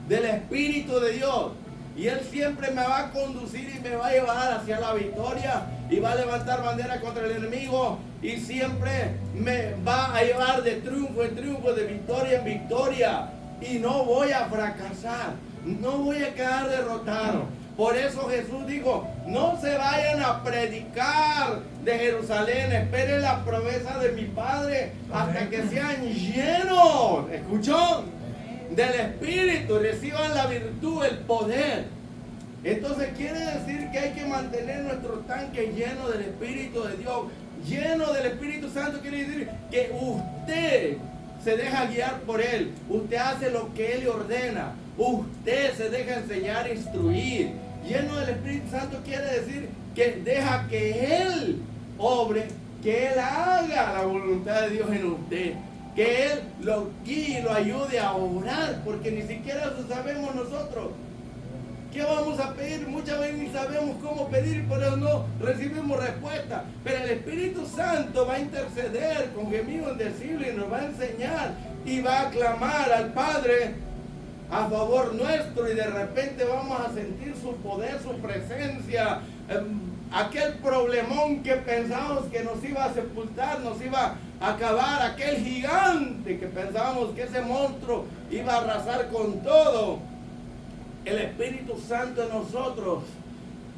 del Espíritu de Dios. Y Él siempre me va a conducir y me va a llevar hacia la victoria. Y va a levantar bandera contra el enemigo. Y siempre me va a llevar de triunfo en triunfo, de victoria en victoria. Y no voy a fracasar. No voy a quedar derrotado. Por eso Jesús dijo, no se vayan a predicar de Jerusalén. Esperen la promesa de mi Padre hasta que sean llenos. ¿Escuchó? Del Espíritu, reciban la virtud, el poder. Entonces quiere decir que hay que mantener nuestro tanque lleno del Espíritu de Dios. Lleno del Espíritu Santo quiere decir que usted se deja guiar por Él. Usted hace lo que Él le ordena. Usted se deja enseñar e instruir. Lleno del Espíritu Santo quiere decir que deja que Él obre, que Él haga la voluntad de Dios en usted. Que Él lo guíe y lo ayude a orar, porque ni siquiera eso sabemos nosotros. ¿Qué vamos a pedir? Muchas veces ni sabemos cómo pedir, por eso no recibimos respuesta. Pero el Espíritu Santo va a interceder con gemidos indecibles y nos va a enseñar y va a clamar al Padre a favor nuestro, y de repente vamos a sentir su poder, su presencia. Aquel problemón que pensábamos que nos iba a sepultar, nos iba a acabar, aquel gigante que pensábamos que ese monstruo iba a arrasar con todo. El Espíritu Santo en nosotros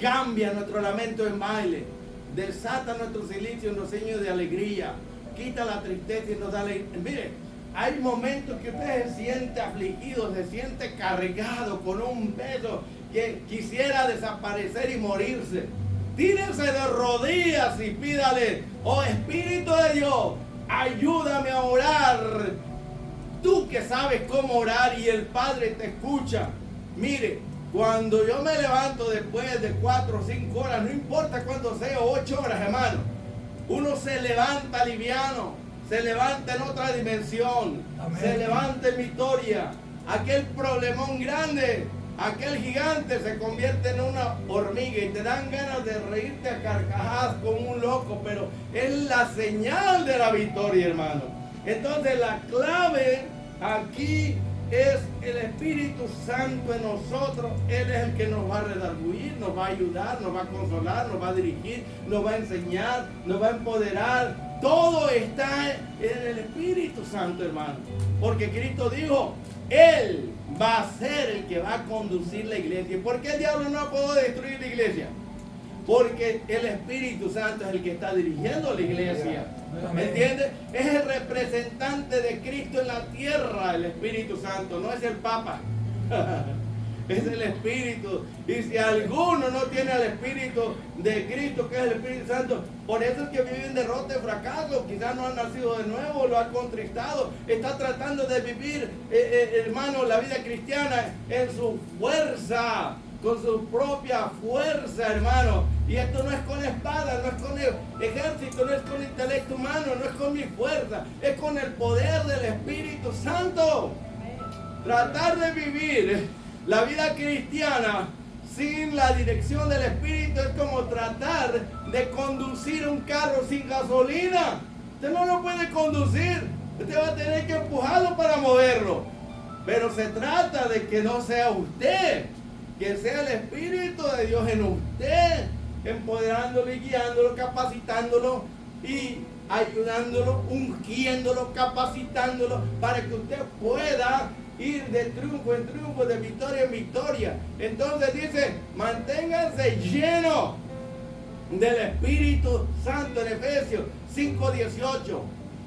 cambia nuestro lamento en baile, desata nuestro silencio en los signos de alegría, quita la tristeza y nos da alegría. Mire, hay momentos que usted se siente afligido, se siente cargado con un peso que quisiera desaparecer y morirse. Tírese de rodillas y pídale: oh Espíritu de Dios, ayúdame a orar. Tú que sabes cómo orar y el Padre te escucha. Mire, cuando yo me levanto después de 4 o 5 horas, no importa cuánto sea, 8 horas, hermano, uno se levanta liviano, se levanta en otra dimensión. Amén. Se levanta en victoria. Aquel problemón grande, aquel gigante se convierte en una hormiga y te dan ganas de reírte a carcajadas como un loco, pero es la señal de la victoria, hermano. Entonces la clave aquí es el Espíritu Santo en nosotros. Él es el que nos va a redarguir, nos va a ayudar, nos va a consolar, nos va a dirigir, nos va a enseñar, nos va a empoderar. Todo está en el Espíritu Santo, hermano. Porque Cristo dijo: Él va a ser el que va a conducir la iglesia. ¿Por qué el diablo no puede destruir la iglesia? Porque el Espíritu Santo es el que está dirigiendo la iglesia. ¿Me entiendes? Es el representante de Cristo en la tierra, el Espíritu Santo, no es el Papa. Es el Espíritu. Y si alguno no tiene al Espíritu de Cristo, que es el Espíritu Santo, por eso es que vive en derrota y fracaso. Quizás no ha nacido de nuevo, lo ha contristado. Está tratando de vivir, hermano, la vida cristiana en su fuerza, con su propia fuerza, hermano. Y esto no es con espada, no es con el ejército, no es con intelecto humano, no es con mi fuerza, es con el poder del Espíritu Santo. Tratar de vivir la vida cristiana sin la dirección del Espíritu es como tratar de conducir un carro sin gasolina. Usted no lo puede conducir, usted va a tener que empujarlo para moverlo. Pero se trata de que no sea usted, que sea el Espíritu de Dios en usted, empoderándolo y guiándolo, capacitándolo y ayudándolo, ungiéndolo, capacitándolo para que usted pueda ir de triunfo en triunfo, de victoria en victoria. Entonces dice: manténganse llenos del Espíritu Santo. En Efesios 5:18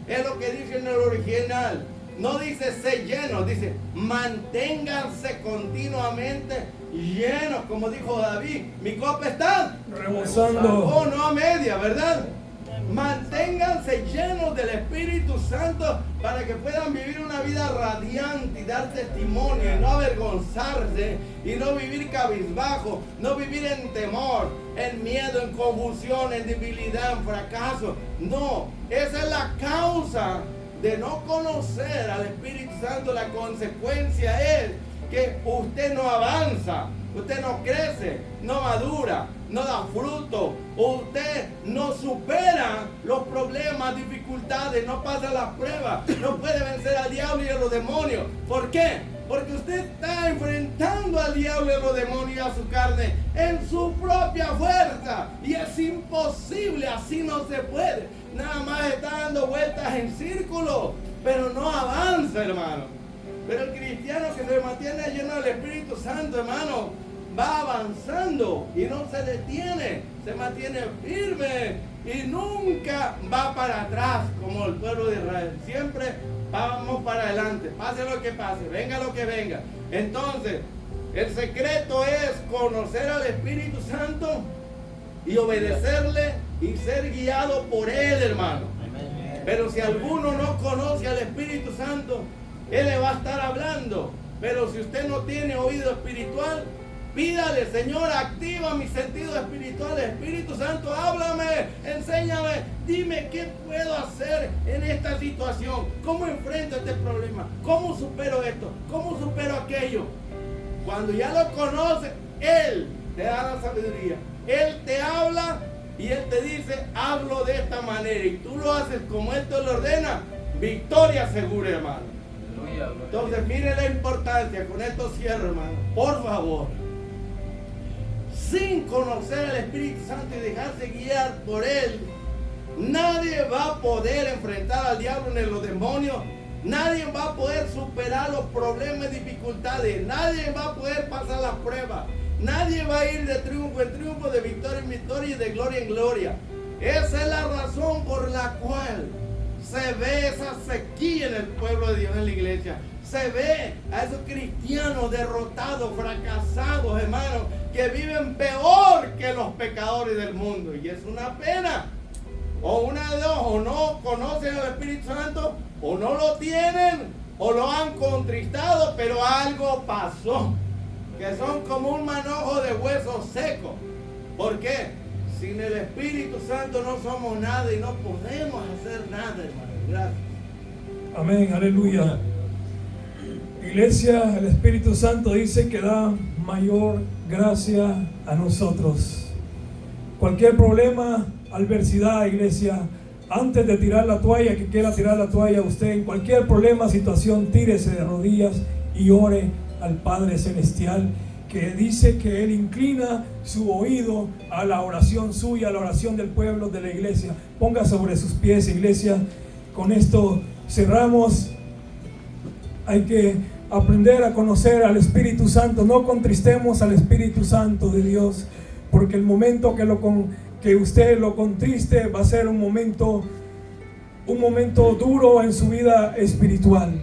es lo que dice en el original. No dice sé llenos, dice manténganse continuamente llenos, como dijo David: mi copa está rebosando. Oh, no a media, ¿verdad? Manténganse llenos del Espíritu Santo para que puedan vivir una vida radiante y dar testimonio y no avergonzarse y no vivir cabizbajo, no vivir en temor, en miedo, en confusión, en debilidad, en fracaso. No, esa es la causa de no conocer al Espíritu Santo. La consecuencia es que usted no avanza, usted no crece, no madura, no da fruto, usted no supera los problemas, dificultades, no pasa las pruebas, no puede vencer al diablo y a los demonios. ¿Por qué? Porque usted está enfrentando al diablo y a los demonios y a su carne en su propia fuerza, y es imposible, así no se puede. Nada más está dando vueltas en círculo, pero no avanza, hermano. Pero el cristiano que se mantiene lleno del Espíritu Santo, hermano, va avanzando y no se detiene, se mantiene firme y nunca va para atrás como el pueblo de Israel. Siempre vamos para adelante, pase lo que pase, venga lo que venga. Entonces, El secreto es conocer al Espíritu Santo y obedecerle y ser guiado por Él, hermano. Pero si alguno no conoce al Espíritu Santo, Él le va a estar hablando. Pero si usted no tiene oído espiritual, pídale: Señor, activa mi sentido espiritual. Espíritu Santo, háblame, enséñame, dime qué puedo hacer en esta situación. ¿Cómo enfrento este problema? ¿Cómo supero esto? ¿Cómo supero aquello? Cuando ya lo conoces, Él te da la sabiduría. Él te habla y Él te dice: hablo de esta manera. Y tú lo haces como Él te lo ordena. Victoria segura, hermano. Entonces, mire la importancia. Con esto cierro, hermano. Por favor. Sin conocer al Espíritu Santo y dejarse guiar por Él, nadie va a poder enfrentar al diablo ni los demonios. Nadie va a poder superar los problemas y dificultades. Nadie va a poder pasar las pruebas. Nadie va a ir de triunfo en triunfo, de victoria en victoria y de gloria en gloria. Esa es la razón por la cual se ve esa sequía en el pueblo de Dios, en la iglesia. Se ve a esos cristianos derrotados, fracasados, hermanos, que viven peor que los pecadores del mundo. Y es una pena. O una de dos: o no conocen al Espíritu Santo, o no lo tienen, o lo han contristado, pero algo pasó. Que son como un manojo de huesos secos. ¿Por qué? Sin el Espíritu Santo no somos nada y no podemos hacer nada, hermano. Gracias. Amén, aleluya. Iglesia, el Espíritu Santo dice que da mayor gracia a nosotros. Cualquier problema, adversidad, iglesia, antes de tirar la toalla, que quiera tirar la toalla, usted en cualquier problema, situación, tírese de rodillas y ore al Padre Celestial, que dice que Él inclina su oído a la oración suya, a la oración del pueblo, de la iglesia. Ponga sobre sus pies, iglesia. Con esto cerramos. Hay que aprender a conocer al Espíritu Santo. No contristemos al Espíritu Santo de Dios, porque el momento que usted lo contriste va a ser un momento duro en su vida espiritual.